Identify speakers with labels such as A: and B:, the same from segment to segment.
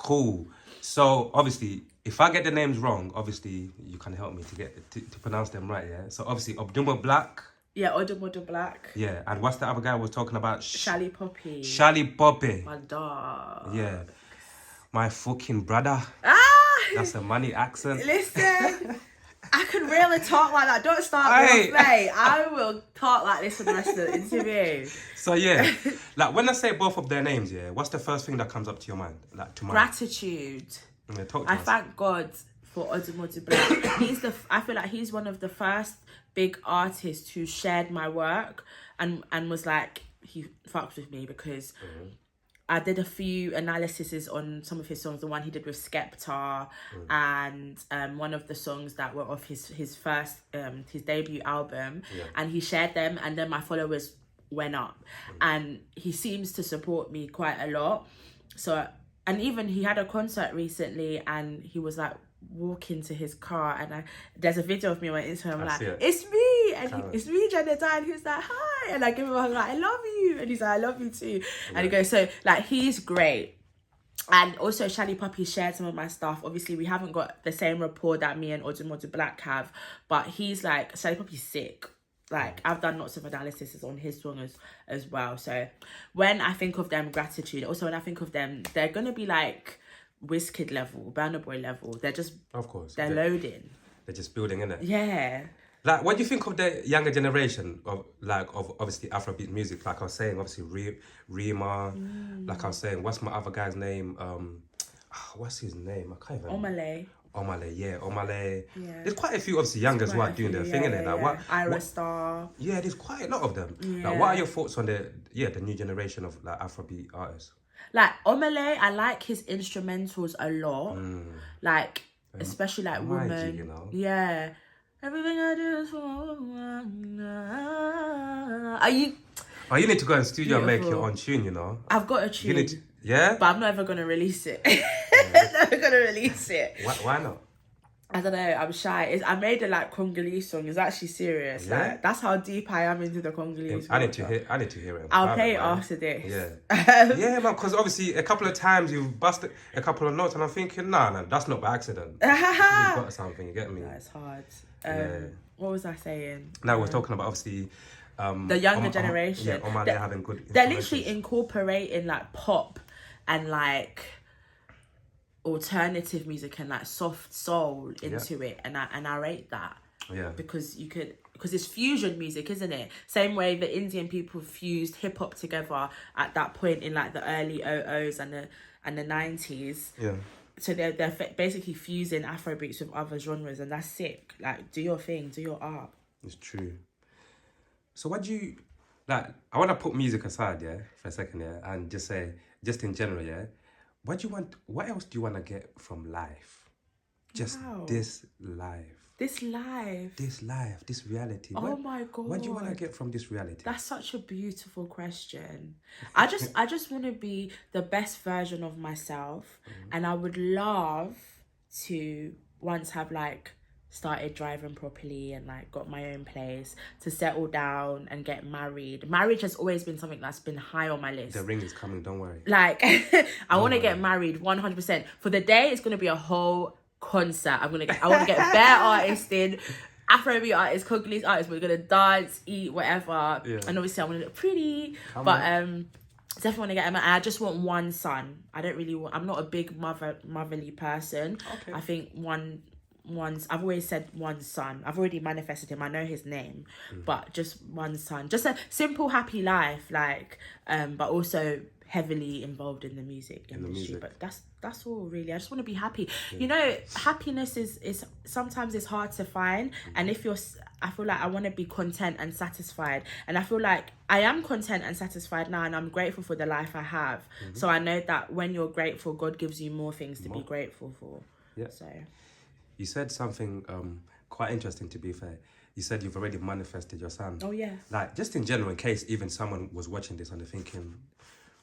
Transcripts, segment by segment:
A: Cool. So obviously, if I get the names wrong, obviously you can help me to pronounce them right. Yeah. So obviously, Obdumba Black.
B: Yeah, Odumodu Black.
A: Yeah, and what's the other guy we're talking about?
B: Shally Poppy.
A: Shally Poppy.
B: My dog.
A: Yeah. My fucking brother.
B: Ah!
A: That's a money accent.
B: Listen, I can really talk like that. Don't start me off, mate. I will talk like this for the rest of the interview.
A: So yeah, like when I say both of their names, yeah, what's the first thing that comes up to your mind? Like to mind?
B: Gratitude.
A: Yeah, talk to
B: I
A: us.
B: thank God for Odumodu Black. I feel like he's one of the first big artists who shared my work and was like, he fucked with me because I did a few analyses on some of his songs. The one he did with Skepta and one of the songs that were off his first his debut album, and he shared them, and then my followers went up, and he seems to support me quite a lot. So, and even he had a concert recently, and he was like walking to his car, and there's a video of me on my Instagram. I'm like, it's me, and it's me, Janet, and he was like, hi, and I give him a hug, like, I love you, and he's like, I love you too, and he goes, so like, he's great. And also Shally Poppy shared some of my stuff. Obviously we haven't got the same rapport that me and Odumodu Black have, but he's like, Shally Poppy's sick. Like, I've done lots of analysis on his song as well. So when I think of them, Gratitude, also when I think of them, they're gonna be like Wizkid level, Burna Boy level. They're just,
A: of course,
B: they're loading.
A: They're just building, innit?
B: Yeah.
A: Like, what do you think of the younger generation of obviously Afrobeat music? Like I was saying, obviously Rima. Like I was saying, what's my other guy's name? What's his name? I can't even. Omale, yeah, Omale. Yeah. There's quite a few obviously youngers who are doing their thing in it. Like what? Ira
B: Star.
A: Yeah, there's quite a lot of them. Yeah. Like, what are your thoughts on the new generation of like Afrobeat artists?
B: Like Omale, I like his instrumentals a lot. Like, especially like Woman.
A: You know?
B: Yeah. Everything I do is for my woman. Are you?
A: Oh, you need to go in studio and make your own tune, you know?
B: I've got a tune.
A: Yeah?
B: But I'm not ever going to release it. I'm never going to release it.
A: Why not?
B: I don't know, I'm shy. I made a like Congolese song. It's actually serious. Yeah? Like, that's how deep I am into the Congolese.
A: I need to hear it.
B: I'll play it after this.
A: Yeah. Yeah, man, because obviously a couple of times you've busted a couple of notes and I'm thinking, nah, that's not by accident. You've got something, you get me?
B: That's hard. What was I saying?
A: Now we're talking about obviously
B: the younger generation.
A: They're having good.
B: They're literally incorporating like pop and like alternative music and like soft soul into it, and I rate that. Yeah. Because it's fusion music, isn't it? Same way the Indian people fused hip hop together at that point in like the early 00s and the 90s. Yeah. So they're basically fusing Afrobeats with other genres, and that's sick. Like, do your thing, do your art.
A: It's true. So what do you like? I want to put music aside, yeah, for a second, yeah, and just say, just in general, yeah. What else do you want to get from life? Just this life. This reality.
B: Oh my God.
A: What do you want to get from this reality?
B: That's such a beautiful question. I just want to be the best version of myself. And I would love to once have like started driving properly and like got my own place, to settle down and get married. Marriage has always been something that's been high on my list.
A: The ring is coming, don't worry.
B: Like, I want to get married 100%. For the day, it's going to be a whole concert. I want to get bare artists in, Afrobeat artists, Congolese artists. We're going to dance, eat, whatever. Yeah. And obviously I want to look pretty. Definitely want to get married. I just want one son. I'm not a big motherly person. Okay. I think I've always said one son. I've already manifested him. I know his name, but just one son. Just a simple, happy life, like, but also heavily involved in the music industry. But that's all really. I just want to be happy. Yeah. You know, happiness is sometimes it's hard to find. And I feel like I want to be content and satisfied. And I feel like I am content and satisfied now, and I'm grateful for the life I have. So I know that when you're grateful, God gives you more things to be grateful for. Yeah. So.
A: You said something quite interesting, to be fair. You said you've already manifested your son.
B: Oh, yeah.
A: Like, just in general, in case even someone was watching this and they're thinking,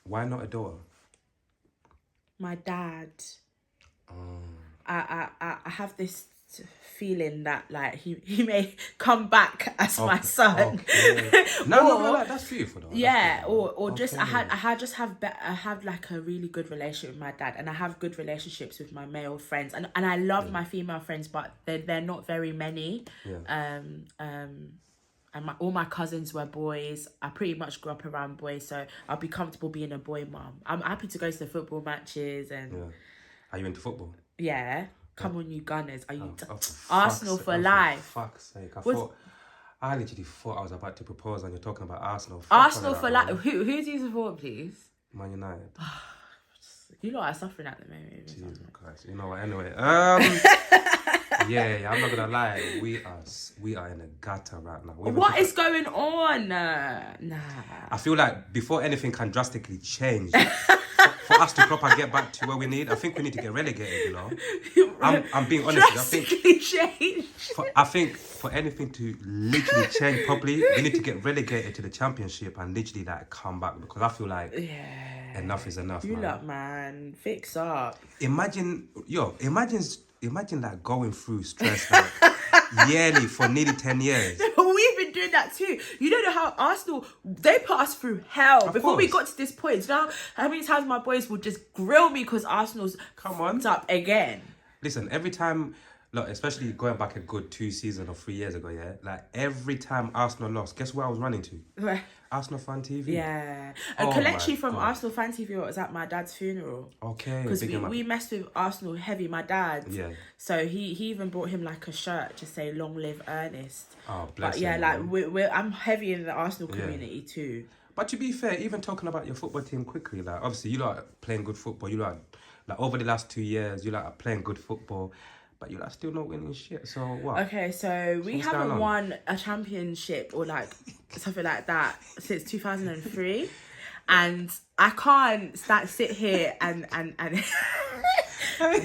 A: why not a daughter?
B: My dad. I have this feeling that like he may come back as my son.
A: Okay. No, like, that's beautiful though.
B: Yeah,
A: That's beautiful.
B: or just I have like a really good relationship with my dad, and I have good relationships with my male friends, and I love my female friends, but they're not very many.
A: Yeah.
B: And all my cousins were boys. I pretty much grew up around boys, so I'll be comfortable being a boy mom. I'm happy to go to the football matches and.
A: Yeah. Are you into football?
B: Yeah. Come on, you Gunners. Are you
A: For
B: Arsenal for life?
A: For fuck's sake. I literally thought I was about to propose and you're talking about Arsenal.
B: Arsenal for life. Who do you support, please?
A: Man United.
B: You lot are suffering at the moment.
A: Jesus Christ. You know what? Anyway. Yeah, I'm not gonna lie. We are in a gutter right now.
B: What is going on? Nah.
A: I feel like before anything can drastically change, for us to proper get back to where we need, I think we need to get relegated. You know, I'm being honest.
B: Drastically change.
A: I think for anything to literally change properly, we need to get relegated to the Championship and literally like come back, because I feel like enough is enough.
B: You lot, man, fix up.
A: Imagine like going through stress like yearly for nearly 10 years.
B: We've been doing that too. You don't know how Arsenal, they put us through hell before we got to this point. You know how many times my boys would just grill me because Arsenal's up again.
A: Listen, every time, look, especially going back a good 2 seasons or 3 years ago, yeah, like every time Arsenal lost, guess where I was running to?
B: Where?
A: Arsenal Fan TV.
B: Yeah. And Kelechi from Arsenal Fan TV was at my dad's funeral.
A: Okay.
B: Because we messed with Arsenal heavy, my dad.
A: Yeah.
B: So he even brought him like a shirt to say "Long live Ernest."
A: Oh, bless
B: him. Yeah, like I'm heavy in the Arsenal community too.
A: But to be fair, even talking about your football team quickly, like obviously you lot are playing good football. You lot like over the last 2 years, you lot are playing good football. But you're still not winning shit, so what?
B: Okay, so we haven't won a championship or like something like that since 2003. And I can't sit here and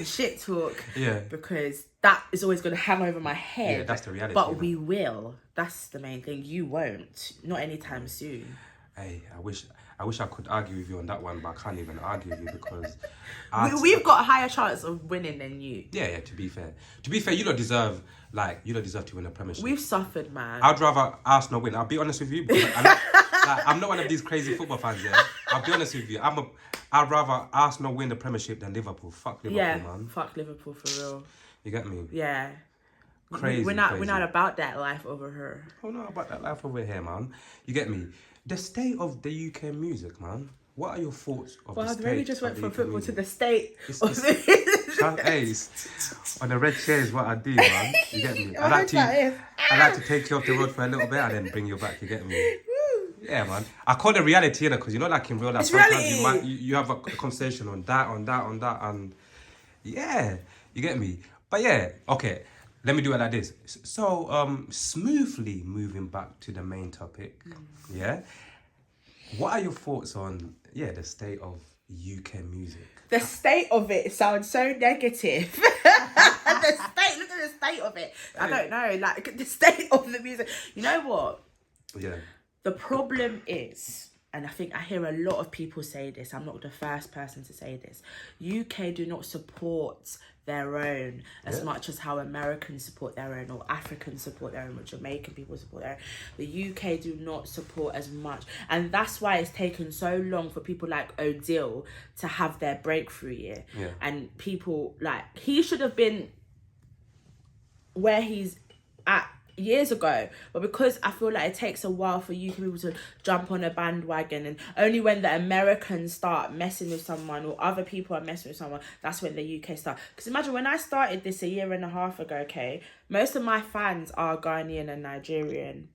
B: shit talk.
A: Yeah.
B: Because that is always going to hang over my head.
A: Yeah, that's the reality.
B: But we will. That's the main thing. You won't. Not anytime soon.
A: Hey, I wish I could argue with you on that one, but I can't even argue with you because
B: we've got a higher chance of winning than you.
A: Yeah. To be fair, you don't deserve to win a Premiership.
B: We've suffered, man.
A: I'd rather Arsenal win. I'll be honest with you, because I'm not one of these crazy football fans. Yeah, I'll be honest with you. I'd rather Arsenal win the Premiership than Liverpool. Fuck Liverpool, man.
B: Fuck Liverpool for real.
A: You get me?
B: Yeah.
A: Crazy.
B: We're not about that life over here.
A: Oh no, about that life over here, man. You get me? The state of the UK music, man. What are your thoughts of the state?
B: Well, we just went from football
A: music?
B: To the state.
A: Hey, on the red chair is what I do, man. You get me? I like to take you off the road for a little bit and then bring you back. You get me? Yeah, man. I call it reality, because you know, like in real life, sometimes you have a conversation on that, and yeah, you get me. But yeah, okay. Let me do it like this. So, smoothly moving back to the main topic, yeah? What are your thoughts on, the state of UK music?
B: The state of it sounds so negative. Look at the state of it. I don't know, like, the state of the music. You know what?
A: Yeah.
B: The problem is, and I think I hear a lot of people say this, I'm not the first person to say this, UK do not support their own as much as how Americans support their own, or Africans support their own, or Jamaican people support their own. The UK do not support as much, and that's why it's taken so long for people like Odile to have their breakthrough year. And people like, he should have been where he's at years ago, but because I feel like it takes a while for UK people to jump on a bandwagon, and only when the Americans start messing with someone or other people are messing with someone, that's when the UK start. Because imagine when I started this a year and a half ago, okay, most of my fans are Ghanaian and Nigerian,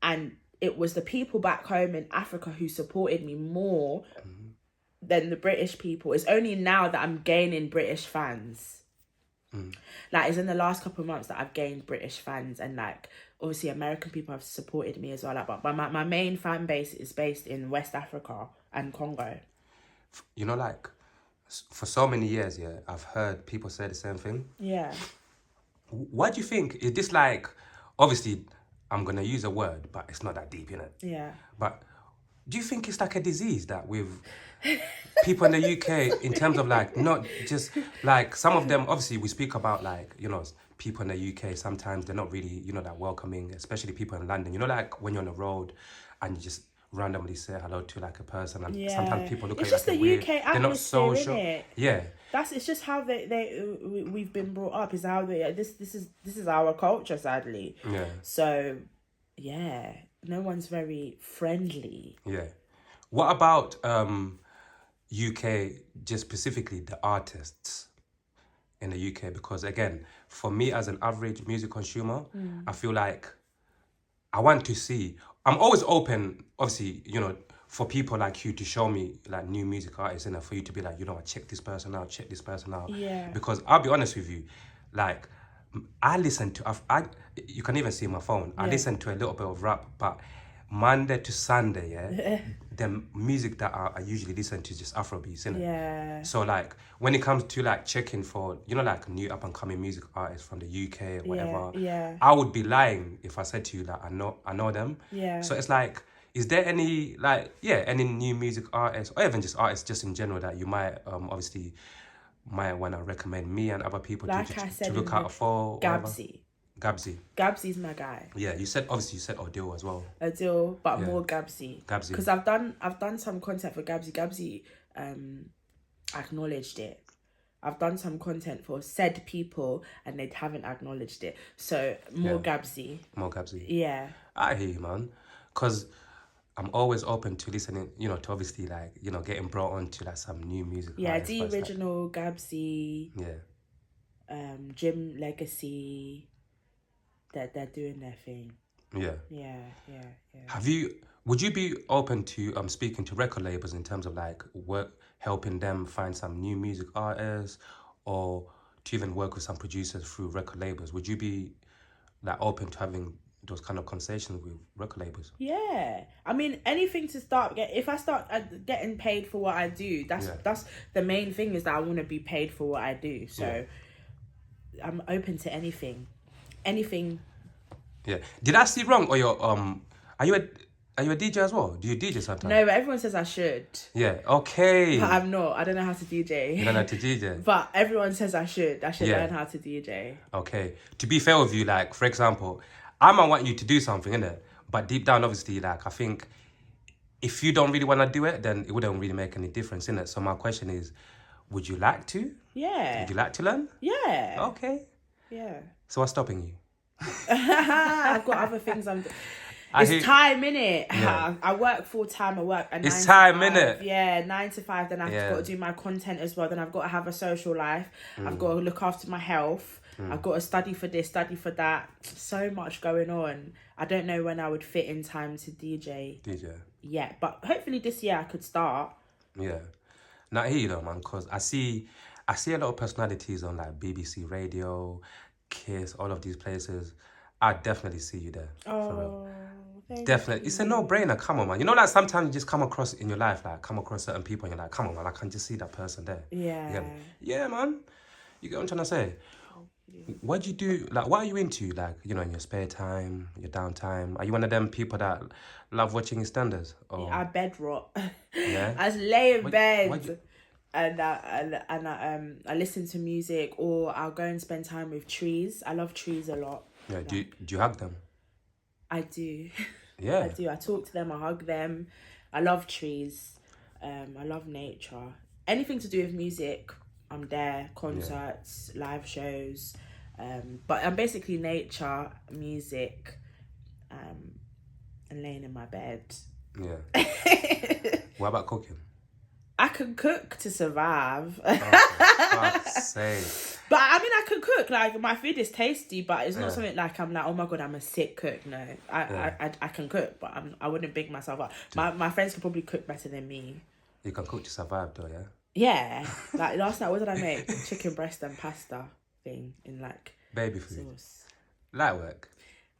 B: and it was the people back home in Africa who supported me more than the British people. It's only now that I'm gaining British fans. Like, it's in the last couple of months that I've gained British fans, and like obviously American people have supported me as well. Like, but my main fan base is based in West Africa and Congo.
A: You know, like for so many years, I've heard people say the same thing.
B: Yeah.
A: What do you think? Is this like, obviously I'm gonna use a word, but it's not that deep, innit?
B: Yeah.
A: But do you think it's like a disease that with people in the UK, in terms of like, not just like some of them, obviously we speak about like, you know, people in the UK, sometimes they're not really, you know, that welcoming, especially people in London, you know, like when you're on the road and you just randomly say hello to like a person, and sometimes people look
B: It's
A: at you
B: just
A: like
B: the
A: weird.
B: UK
A: They're not
B: atmosphere,
A: social.
B: innit?
A: Yeah.
B: It's just how we've been brought up. Is how this is our culture, sadly.
A: Yeah.
B: So, yeah, no one's very friendly.
A: Yeah. What about UK, just specifically the artists in the UK? Because again, for me as an average music consumer, I feel like I want to see. I'm always open, obviously, you know, for people like you to show me like new music artists, and for you to be like, you know, check this person out, check this person out.
B: Yeah.
A: Because I'll be honest with you, like I listen to, you can even see my phone. I listen to a little bit of rap, but Monday to Sunday, the music that I usually listen to is just Afrobeats, innit?
B: Yeah.
A: So like when it comes to like checking for, you know, like new up and coming music artists from the UK or whatever, I would be lying if I said to you that I know them.
B: Yeah.
A: So it's like, is there any like any new music artists or even just artists just in general that you might obviously might want to recommend me and other people to look out for?
B: Gabsy. Gabsy's my guy.
A: Yeah, you said Odile as well.
B: Odile, but more Gabsy.
A: Gabsy.
B: Because I've done some content for Gabsy. Gabsy acknowledged it. I've done some content for said people and they haven't acknowledged it. So more Gabsy.
A: More Gabsy.
B: Yeah.
A: I hear you, man. Because I'm always open to listening, you know, to obviously like, you know, getting brought on to like some new music.
B: Yeah, the original like, Gabsy.
A: Yeah.
B: Jim Legacy. They're doing their thing.
A: Yeah.
B: Yeah.
A: Would you be open to speaking to record labels in terms of like helping them find some new music artists, or to even work with some producers through record labels? Would you be like open to having those kind of conversations with record labels?
B: Yeah, I mean anything to start if I start getting paid for what I do, that's the main thing, is that I want to be paid for what I do. So I'm open to anything.
A: Yeah. Did I see wrong, or your are you a DJ as well? Do you DJ sometimes?
B: No, but everyone says I should.
A: Yeah. Okay.
B: But I'm not. I don't know how to DJ.
A: You don't know how to DJ.
B: But everyone says I should. I should learn how to DJ.
A: Okay. To be fair with you, like for example, I might want you to do something, innit? But deep down, obviously, like I think if you don't really want to do it, then it wouldn't really make any difference, innit? So my question is, would you like to?
B: Yeah.
A: Would you like to learn?
B: Yeah.
A: Okay.
B: Yeah.
A: So what's stopping you?
B: I've got other things I'm doing. It's time, innit? Yeah. I work full time. I work a 9 to 5.
A: It's time, innit?
B: Yeah, 9 to 5. Then I've got to do my content as well. Then I've got to have a social life. I've got to look after my health. I've got to study for this, study for that. So much going on. I don't know when I would fit in time to DJ. Yeah, but hopefully this year I could start.
A: Yeah. Now I hear you though, man, because I see a lot of personalities on like BBC Radio, Kiss, all of these places. I definitely see you there.
B: Oh,
A: definitely. It's a no-brainer. Come on, man. You know, like sometimes you just come across in your life, like come across certain people and you're like, come on, man, I can just see that person there.
B: Yeah.
A: Yeah, man. You get what I'm trying to say? What do you do? Like, what are you into? Like, you know, in your spare time, your downtime? Are you one of them people that love watching EastEnders? Or...
B: I bed rot.
A: Yeah.
B: I just lay in bed and I listen to music, or I'll go and spend time with trees. I love trees a lot.
A: Yeah. Do you hug them?
B: I do.
A: Yeah.
B: I do. I talk to them. I hug them. I love trees. I love nature. Anything to do with music, I'm there. Concerts, live shows. But I'm basically nature, music, and laying in my bed.
A: Yeah. What about cooking?
B: I can cook to survive.
A: Oh, for fuck's sake.
B: But I mean, I can cook. Like, my food is tasty, but it's not something like I'm like, oh my God, I'm a sick cook. No, I can cook, but I wouldn't big myself up. My friends can probably cook better than me.
A: You can cook to survive though, yeah?
B: Yeah. Like last night, what did I make? Chicken breast and pasta thing in like
A: baby food.
B: Sauce.
A: Light work.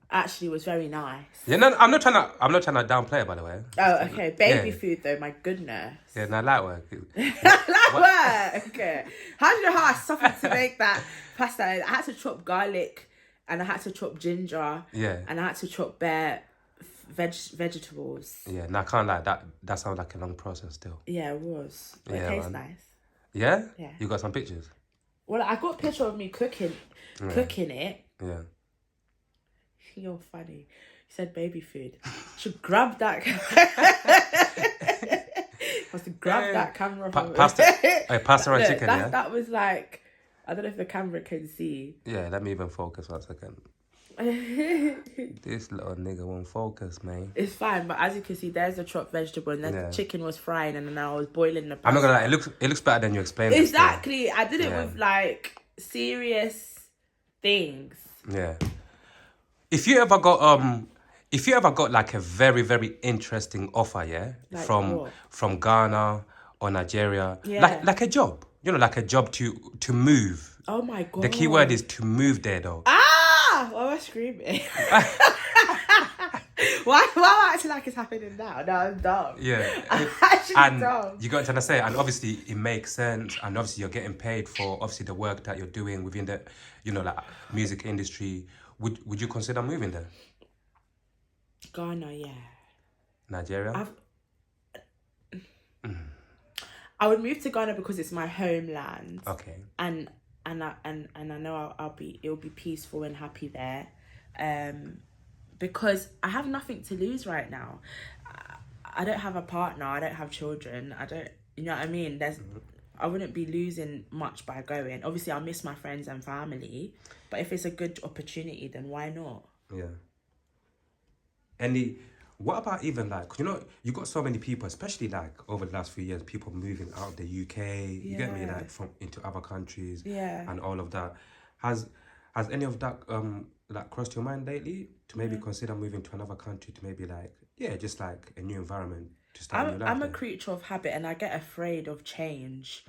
B: Actually, was very nice.
A: Yeah, no, I'm not trying to downplay it, by the way.
B: Oh, okay. Baby food though, my goodness.
A: Yeah, no, light work.
B: Light work. Okay. How do you know how I suffered to make that pasta? I had to chop garlic, and I had to chop ginger.
A: Yeah.
B: And I had to chop bare vegetables.
A: Yeah, no, I can't lie. That sounds like a long process still.
B: Yeah, it was. But it
A: Yeah,
B: tastes
A: man.
B: nice.
A: Yeah?
B: Yeah.
A: You got some pictures?
B: Well, I got a picture of me cooking it.
A: Yeah.
B: You're funny. You said baby food. Should grab that. Must have grabbed that camera from
A: Pasta and chicken, yeah?
B: That was like, I don't know if the camera can see.
A: Yeah, let me even focus 1 second. This little nigga won't focus, man.
B: It's fine, but as you can see, there's the chopped vegetable, and then the chicken was frying, and then I was boiling the pasta.
A: I'm not gonna lie, it looks better than you explained it.
B: Exactly. I did it with like serious things.
A: Yeah. If you ever got like a very, very interesting offer, yeah,
B: Like
A: from Ghana or Nigeria,
B: Yeah.
A: like a job, you know, like a job to move.
B: Oh my God.
A: The key word is to move there, though.
B: Ah! Why am I screaming? Why am I acting like it's happening now? No, I'm dumb.
A: Yeah.
B: I'm actually dumb.
A: You got to say, and obviously it makes sense, and obviously you're getting paid for obviously the work that you're doing within the, you know, like music industry. Would you consider moving there?
B: Ghana, yeah.
A: Nigeria?
B: I would move to Ghana because it's my homeland.
A: Okay.
B: And I know it'll be peaceful and happy there. Because I have nothing to lose right now. I don't have a partner, I don't have children, you know what I mean? I wouldn't be losing much by going. Obviously I'll miss my friends and family, but if it's a good opportunity, then why not?
A: Yeah. What about even like, you know, you got so many people, especially like over the last few years, people moving out of the UK, you get me, like into other countries, and all of that. Has any of that like crossed your mind lately to maybe consider moving to another country to maybe like just like a new environment to start your life?
B: I'm a creature of habit, and I get afraid of change.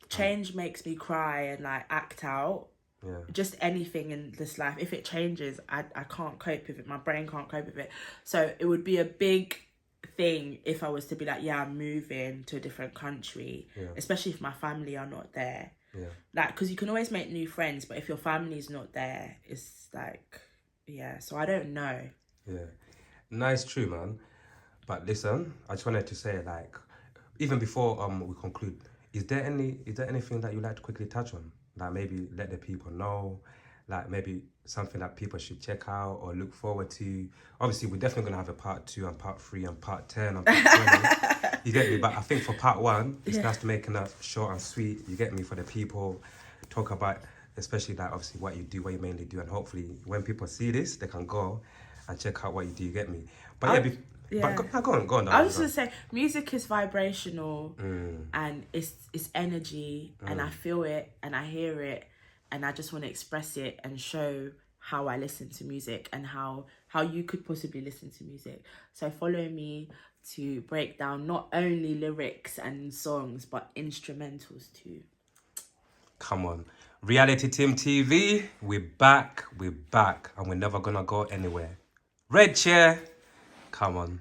B: Change makes me cry and like act out. Yeah. Just anything in this life. If it changes, I can't cope with it. My brain can't cope with it. So it would be a big thing if I was to be like, yeah, I'm moving to a different country, especially if my family are not there. Yeah. Like, because you can always make new friends, but if your family's not there, it's like, yeah. So I don't know.
A: Yeah. Nice, true, man. But listen, I just wanted to say, like, even before we conclude, is there anything that you'd like to quickly touch on? Like maybe let the people know, like maybe something that people should check out or look forward to. Obviously, we're definitely going to have a part 2 and part 3 and part 10 and part 20. You get me? But I think for part 1, it's nice to make it short and sweet. You get me? For the people, talk about, especially like obviously what you do, what you mainly do. And hopefully when people see this, they can go and check out what you do. You get me? But but go on.
B: I was just going to say, music is vibrational and it's energy and I feel it and I hear it and I just want to express it and show how I listen to music and how you could possibly listen to music. So follow me to break down not only lyrics and songs but instrumentals too.
A: Come on. Reality Team TV, we're back, and we're never gonna go anywhere. Red chair. Come on.